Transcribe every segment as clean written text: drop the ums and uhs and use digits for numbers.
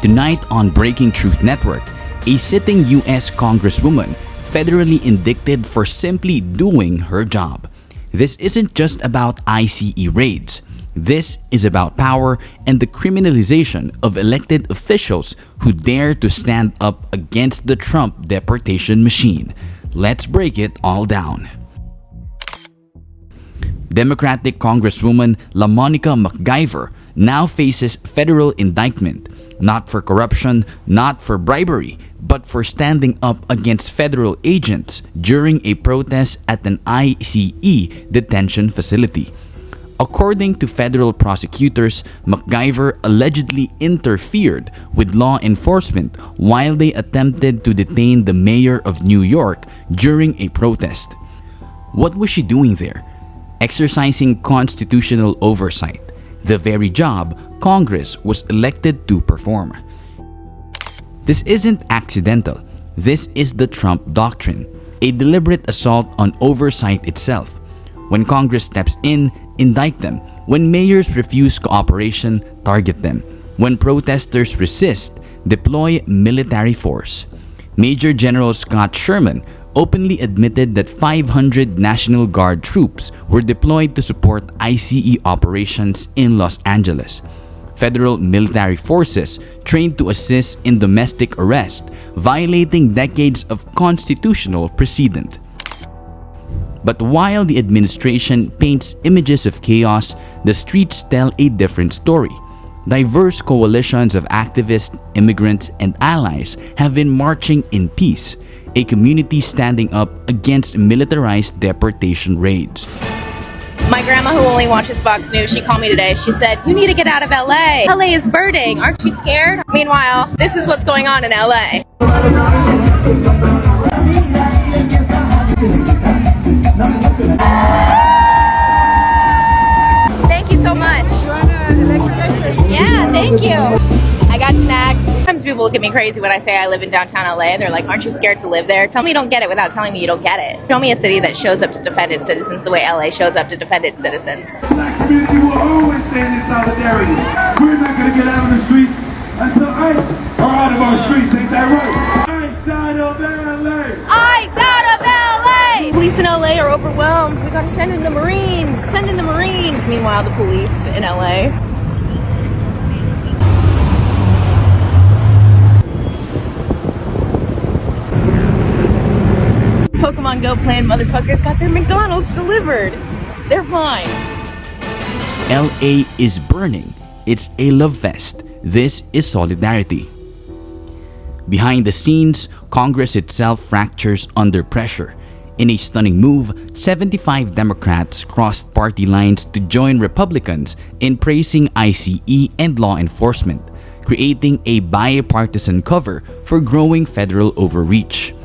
Tonight on Breaking Truth Network, a sitting U.S. Congresswoman federally indicted for simply doing her job. This isn't just about ICE raids. This is about power and the criminalization of elected officials who dare to stand up against the Trump deportation machine. Let's break it all down. Democratic Congresswoman LaMonica MacGyver now faces federal indictment, not for corruption, not for bribery, but for standing up against federal agents during a protest at an ICE detention facility. According to federal prosecutors, MacGyver allegedly interfered with law enforcement while they attempted to detain the mayor of New York during a protest. What was she doing there? Exercising constitutional oversight, the very job Congress was elected to perform. This isn't accidental. This is the Trump doctrine, a deliberate assault on oversight itself. When Congress steps in, indict them. When mayors refuse cooperation, target them. When protesters resist, deploy military force. Major General Scott Sherman openly admitted that 500 National Guard troops were deployed to support ICE operations in Los Angeles. Federal military forces trained to assist in domestic arrest, violating decades of constitutional precedent. But while the administration paints images of chaos, the streets tell a different story. Diverse coalitions of activists, immigrants, and allies have been marching in peace, a community standing up against militarized deportation raids. My grandma, who only watches Fox News, she called me today. She said, "You need to get out of LA. LA is burning. Aren't you scared?" Meanwhile, this is what's going on in LA. Thank you so much. Yeah, thank you. I got snacks. Sometimes people look at me crazy when I say I live in downtown LA. They're like, "Aren't you scared to live there?" Tell me you don't get it without telling me you don't get it. Show me a city that shows up to defend its citizens the way LA shows up to defend its citizens. The black community will always stand in solidarity. We're not going to get out of the streets until ICE are out of our streets. Ain't that right? ICE out of LA! ICE out of LA! Police in LA are overwhelmed. We gotta send in the Marines. Send in the Marines. Meanwhile, the police in LA. Pokemon Go playing motherfuckers got their McDonald's delivered. They're fine. LA is burning. It's a love fest. This is solidarity. Behind the scenes, Congress itself fractures under pressure. In a stunning move, 75 Democrats crossed party lines to join Republicans in praising ICE and law enforcement, creating a bipartisan cover for growing federal overreach.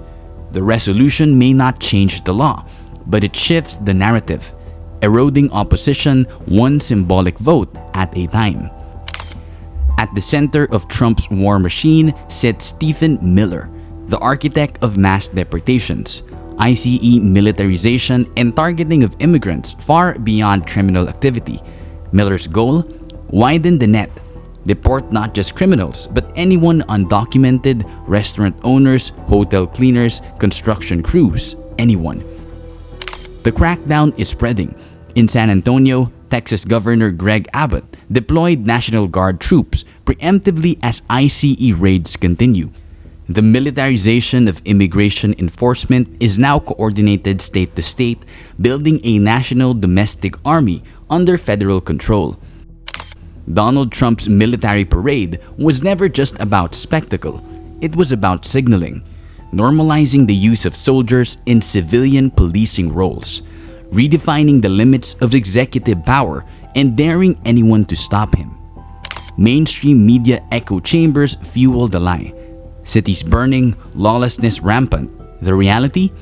The resolution may not change the law, but it shifts the narrative, eroding opposition one symbolic vote at a time. At the center of Trump's war machine sits Stephen Miller, the architect of mass deportations, ICE militarization, and targeting of immigrants far beyond criminal activity. Miller's goal? Widen the net. Deport not just criminals, but anyone undocumented, restaurant owners, hotel cleaners, construction crews, anyone. The crackdown is spreading. In San Antonio, Texas Governor Greg Abbott deployed National Guard troops preemptively as ICE raids continue. The militarization of immigration enforcement is now coordinated state to state, building a national domestic army under federal control. Donald Trump's military parade was never just about spectacle. It was about signaling, normalizing the use of soldiers in civilian policing roles, redefining the limits of executive power, and daring anyone to stop him. Mainstream media echo chambers fuel the lie. Cities burning, lawlessness rampant. The reality?